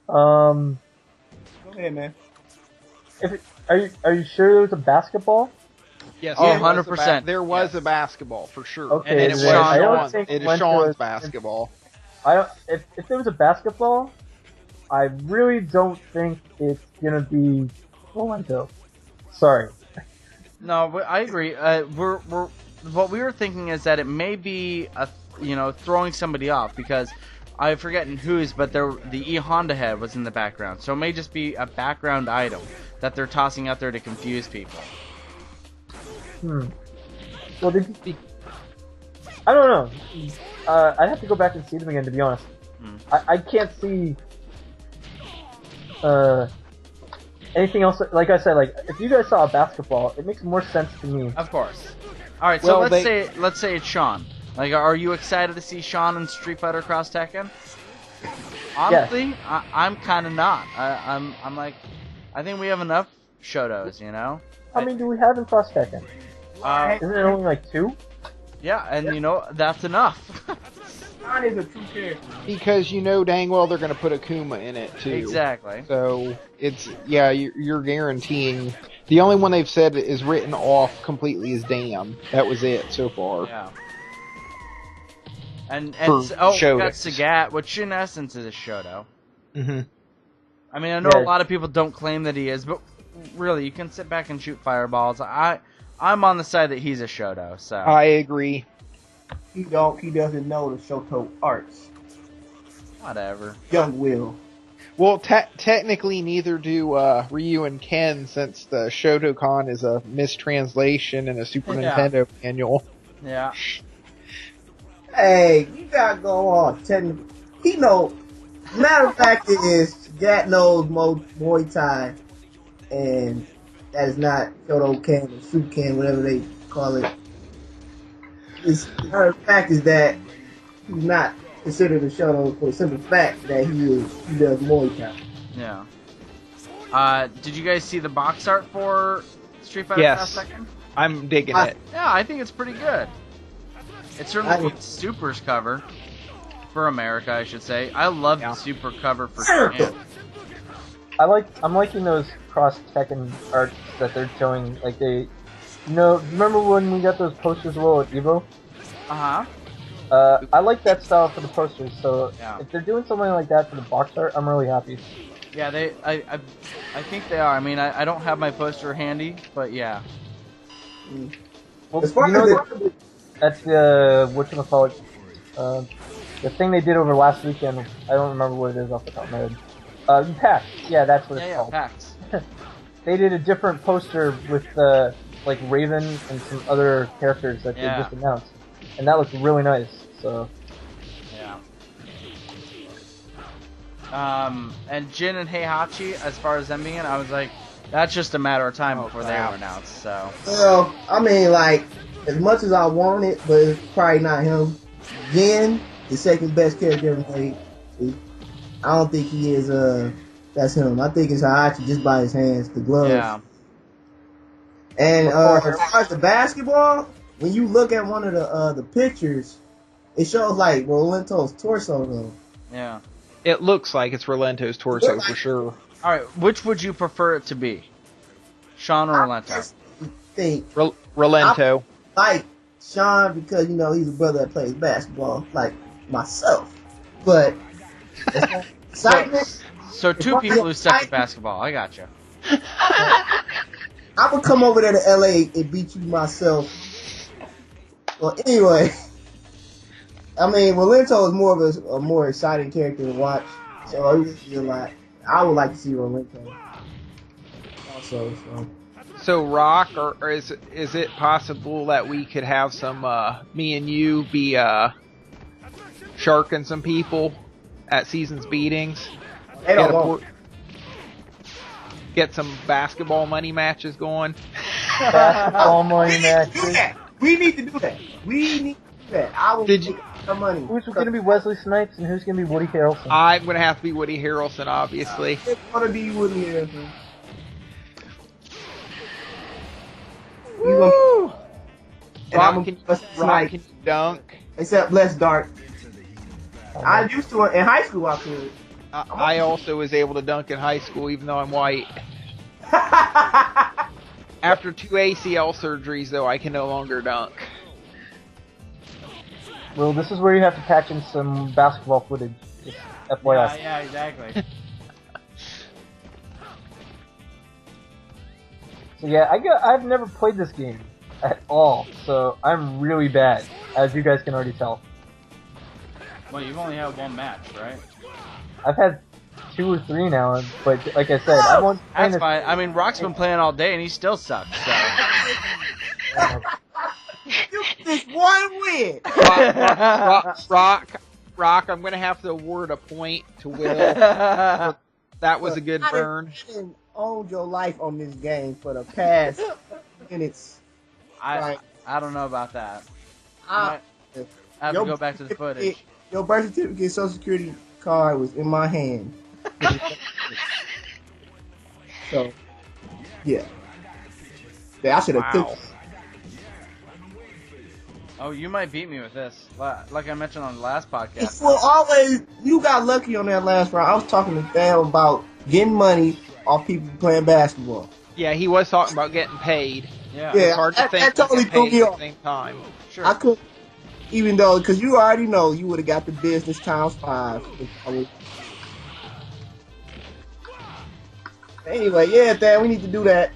Go ahead, man. Are you sure there was a basketball? Yes. Oh, 100%. There was a basketball for sure. Okay, and it is Sean's basketball. If there was a basketball, I really don't think it's gonna be Rolento. Sorry. No, but I agree. We're what we were thinking is that it may be throwing somebody off because I forget whose, but the E Honda head was in the background, so it may just be a background item that they're tossing out there to confuse people. Well, I don't know. I'd have to go back and see them again, to be honest. I can't see anything else. Like I said, like if you guys saw a basketball, it makes more sense to me. Of course. All right, so let's say it's Sean. Like, are you excited to see Sean in Street Fighter Cross Tekken? Honestly, yes. I'm kind of not. I'm like, I think we have enough Shotos, you know. How many do we have in Cross Tekken? Isn't it only like 2? Yeah, and that's enough. Sean is a true character. Because dang well they're going to put Akuma in it too. Exactly. So you're guaranteeing. The only one they've said is written off completely is Damn. That was it so far. Yeah. And we got Sagat, which in essence is a Shoto. Mm-hmm. I mean, I know a lot of people don't claim that he is, but really, you can sit back and shoot fireballs. I'm on the side that he's a Shoto. So I agree. He doesn't know the Shoto arts. Whatever. Young Will. Well, technically, neither do Ryu and Ken, since the Shotokan is a mistranslation in a Super Nintendo manual. Yeah. Hey, you gotta go on. He knows. Matter of fact, Gat knows Muay Thai, and that is not Shotokan or Shuken, whatever they call it. Matter of fact is that he's not considered a Shoto for the simple fact that he does Muay Thai. Yeah. Did you guys see the box art for Street Fighter Cross Tekken? I'm digging it. Yeah, I think it's pretty good. It certainly beats Super's cover for America, I should say. I love the Super cover for Japan. I'm liking those Cross Tekken arts that they're showing. Like remember when we got those posters as well at Evo? I like that style for the posters. So if they're doing something like that for the box art, I'm really happy. Yeah, I think they are. I mean, I don't have my poster handy, but yeah. Well, that's the whatchamacallit, the thing they did over last weekend. I don't remember what it is off the top of my head. PAX. Yeah, that's what it's called. PAX. They did a different poster with like Raven and some other characters that they just announced, and that looked really nice. So. Yeah. And Jin and Heihachi, as far as them being in, I was like, that's just a matter of time before they were announced. So. Well, I mean, like, as much as I want it, but it's probably not him. Jin, the second best character ever made. I don't think he is. That's him. I think it's Heihachi just by his hands, the gloves. Yeah. And as far as the basketball, when you look at one of the pictures, it shows like Rolento's torso though. Yeah. It looks like it's Rolento's torso for sure. All right, which would you prefer it to be, Sean or Rolento? I think Rolento. I like Sean because he's a brother that plays basketball, like myself. But excitement. So two people who suck at basketball. I gotcha. I would come over there to LA and beat you myself. Well, anyway, I mean, Rolento is more of a more exciting character to watch. So I really feel like I would like to see Rolento also. So Rock, or is it possible that we could have some me and you be sharking some people at Season's Beatings? They don't want. Get some basketball money matches going. Basketball money matches. We need to do that. I will take some money. Who's going to be Wesley Snipes and who's going to be Woody Harrelson? I'm going to have to be Woody Harrelson, obviously. It's going to be Woody Harrelson. Woo! And Rock can dunk. Except less dark. I used to in high school. I could. I also was able to dunk in high school, even though I'm white. After 2 ACL surgeries, though, I can no longer dunk. Well, this is where you have to patch in some basketball footage. Just FYI. Yeah, exactly. So yeah, I've never played this game at all, so I'm really bad, as you guys can already tell. Well, you've only had one match, right? I've had 2 or 3 now, but like I said, I've only That's fine. I mean, Rock's been playing all day and he still sucks. So. You just one win. Rock, I'm gonna have to award a point to Will. That was a good burn. Owned your life on this game for the past minutes. I don't know about that. I have to go back to the footage. Your birth certificate, social security card was in my hand. So, yeah. I should have took. Oh, you might beat me with this. Like I mentioned on the last podcast. Well, you got lucky on that last round. I was talking to Sam about getting money off people playing basketball. Yeah, he was talking about getting paid. Yeah, it's hard to think that totally threw me off. At the same time. Sure. I could, even though, because you already know you would have got the business times 5. Anyway, yeah, Dan, we need to do that.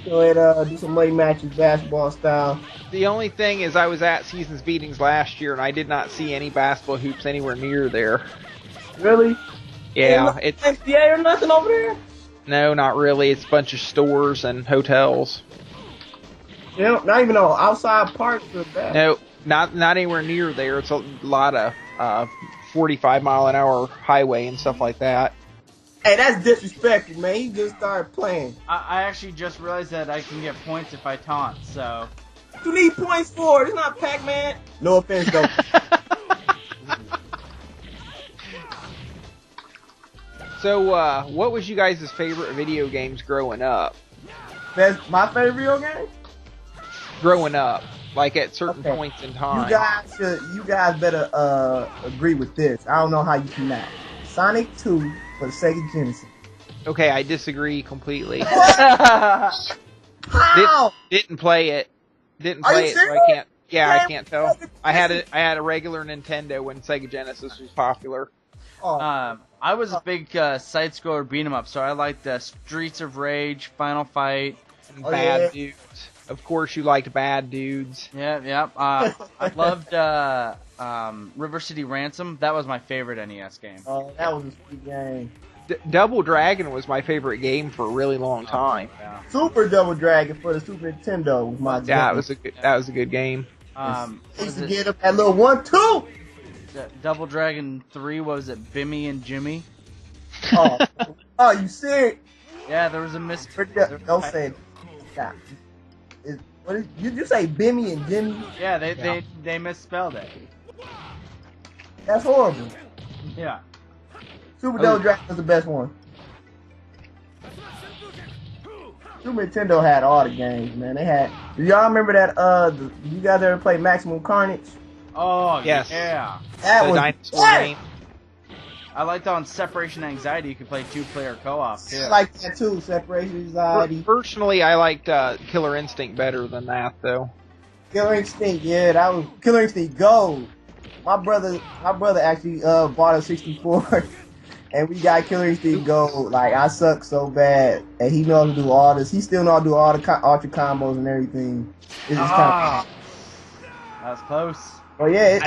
Go ahead, do some money matches, basketball style. The only thing is, I was at Seasons Beatings last year, and I did not see any basketball hoops anywhere near there. Really? Yeah, it's NBA or nothing over there? No, not really. It's a bunch of stores and hotels. Yeah, not even on outside parks or that. No, not anywhere near there. It's a lot of 45-mile-an-hour highway and stuff like that. Hey, that's disrespectful, man. He just started playing. I actually just realized that I can get points if I taunt, so... You need points for it. It's not Pac-Man. No offense, though. So, what was you guys' favorite video games growing up? My favorite video game? Growing up, like at certain points in time. You guys better agree with this. I don't know how you can match. Sonic 2 for the Sega Genesis. Okay, I disagree completely. How? Didn't play it. Didn't play it, so I can't. Yeah, I can't tell. I had a regular Nintendo when Sega Genesis was popular. I was a big side-scroller beat-em-up, so I liked Streets of Rage, Final Fight, Bad Dudes. Of course, you liked Bad Dudes. Yeah. I loved River City Ransom. That was my favorite NES game. Oh, that was a sweet game. Double Dragon was my favorite game for a really long time. Yeah. Super Double Dragon for the Super Nintendo was my game. That was a good game. I used to get up that little 1-2. Double Dragon 3, what was it, Bimmy and Jimmy? Oh, you serious? Yeah, there was a mystery. Don't say it. Stop. What did you say, Bimmy and Jimmy? Yeah, they misspelled it. That's horrible. Yeah. Super Double Dragon was the best one. Super Nintendo had all the games, man. They had. Do y'all remember that? You guys ever play Maximum Carnage? Oh, yes. Yeah. That was dinosaur game. I liked on Separation Anxiety, you could play 2-player co-op, too. I like that, too. Separation Anxiety. Personally, I liked Killer Instinct better than that, though. Killer Instinct, yeah. That was Killer Instinct Gold. My brother actually bought a 64. And we got Killer Instinct Gold. Like, I suck so bad. And he knows how to do all this. He still knows how to do all the ultra combos and everything. It's just kind of... That's close. Oh, yeah,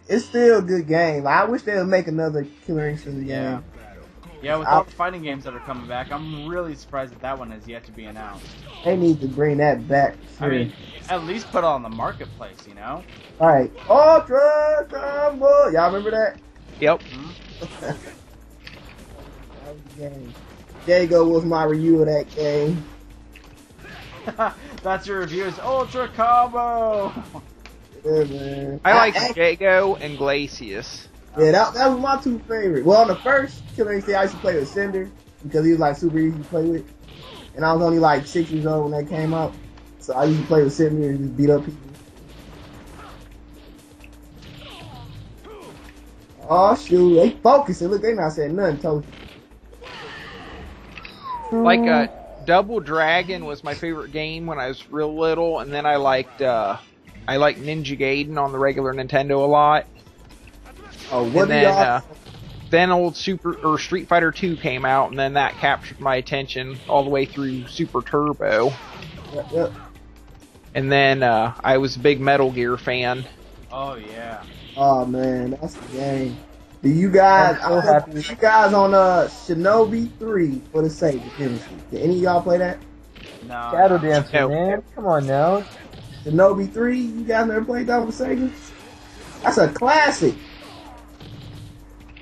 it's still a good game. Like, I wish they would make another Killer Instinct game. Yeah, with all the fighting games that are coming back, I'm really surprised that one has yet to be announced. They need to bring that back. I mean, at least put it on the marketplace, you know? Alright. Ultra Combo! Y'all remember that? Yep. That was the game. There you go, was my review of that game. That's your review, is Ultra Combo! Yeah, man. I like Jago and Glacius. Yeah, that was my 2 favorite. Well, on the first Killer Instinct, I used to play with Cinder because he was like super easy to play with. And I was only like 6 years old when that came out. So I used to play with Cinder and just beat up people. Oh shoot, they focusing. Look, they not saying nothing, Toshin. Like, Double Dragon was my favorite game when I was real little, and then I liked Ninja Gaiden on the regular Nintendo a lot. Oh, what And do y'all? then old Street Fighter 2 came out, and then that captured my attention all the way through Super Turbo. Yep. And then I was a big Metal Gear fan. Oh yeah. Oh man, that's the game. Do you guys? I'm so happy. You guys on Shinobi 3 for the Sega Genesis? Did any of y'all play that? No. Shadow Dancer, No. man. Come on now. Shinobi 3? You guys never played that on the Sega? That's a classic.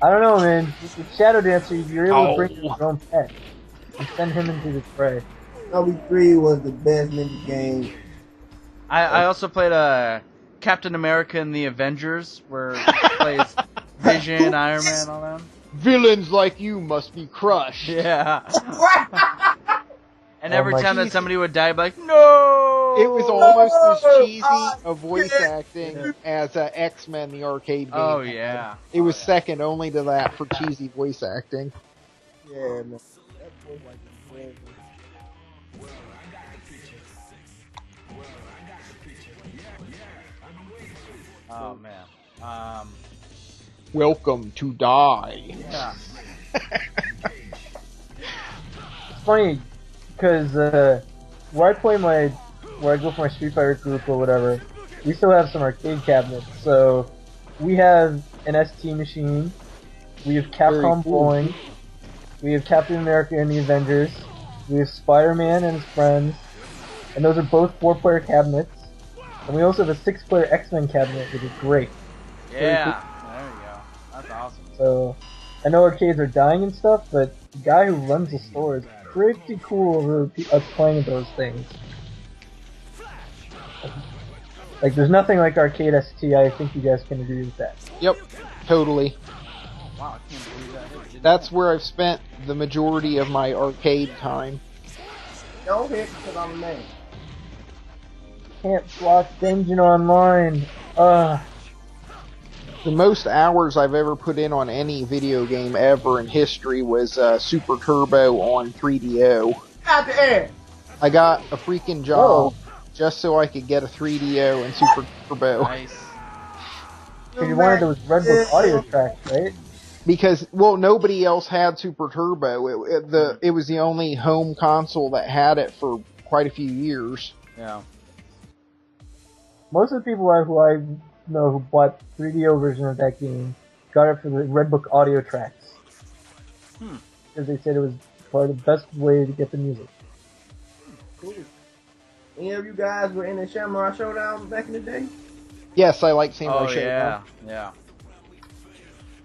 I don't know, man. With Shadow Dancer, you're able to bring Oh. your own pet and send him into the fray. Shinobi 3 was the best ninja game. I also played Captain America and the Avengers, where he plays Vision, Iron Man, all them. Villains like you must be crushed. Yeah. And Oh every my time that Jesus. somebody would die, I'd be like, no! It was almost as cheesy a voice acting as X-Men, the arcade game. Oh, yeah. It was second only to that for cheesy voice acting. Yeah, man. That was like incredible. Oh, man. Welcome to die. Yeah. It's funny because where I go for my Street Fighter group or whatever, we still have some arcade cabinets. So we have an ST machine, we have Capcom Bowling, we have Captain America and the Avengers, we have Spider-Man and his friends, and those are both 4-player cabinets. And we also have a 6-player X-Men cabinet, which is great. Yeah. There you go. That's awesome. So I know arcades are dying and stuff, but the guy who runs the store is pretty cool over us playing those things. Like, there's nothing like Arcade ST. I think you guys can agree with that. Yep, totally. Wow, I can't believe that. That's where I've spent the majority of my arcade time. Don't hit because I'm a man. Can't block Dungeon Online. The most hours I've ever put in on any video game ever in history was Super Turbo on 3DO. Out the air. I got a freaking job just so I could get a 3DO and Super Turbo. Nice. Because you wanted those Red Book audio tracks, right? Because, well, nobody else had Super Turbo. It was the only home console that had it for quite a few years. Yeah. Most of the people who I know who bought 3DO version of that game got it for the Red Book audio tracks. Because they said it was probably the best way to get the music. Cool. Any of you guys were in the Samurai Showdown back in the day? Yes, I like Samurai Oh, Showdown. yeah.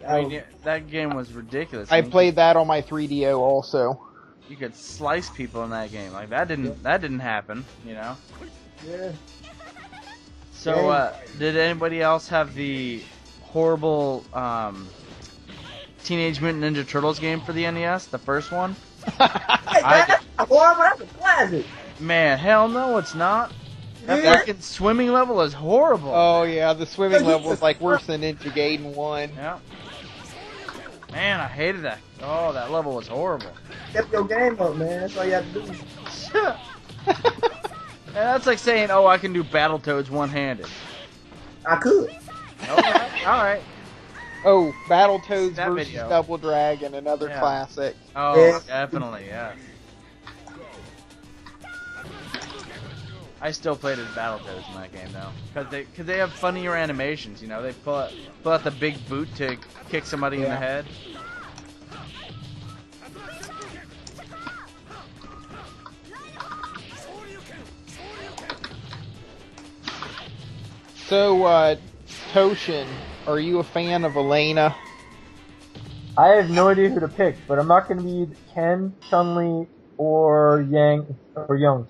That I was- mean, that game was ridiculous. I played that on my 3DO also. You could slice people in that game. Like, that didn't happen, you know? yeah. So, did anybody else have the horrible Teenage Mutant Ninja Turtles game for the NES? The first one? That's horrible. That's a classic. Man, hell no, it's not. That Yeah. fucking swimming level is horrible. Oh yeah, the swimming level is like worse than Ninja Gaiden 1. Yeah. Man, I hated that. Oh, that level was horrible. Step your game up, man. That's all you have to do. And that's like saying, oh, I can do Battletoads one-handed. I could. Alright. Oh, Battletoads That versus video. Double Dragon, another Yeah. classic. Oh, Yeah. definitely, yeah. I still played as Battletoads in that game, though. Because they have funnier animations, you know? They pull out the big boot to kick somebody in the Yeah. head. So, Toshin, are you a fan of Elena? I have no idea who to pick, but I'm not going to be Ken, Chun-Li, or Yang, or Young.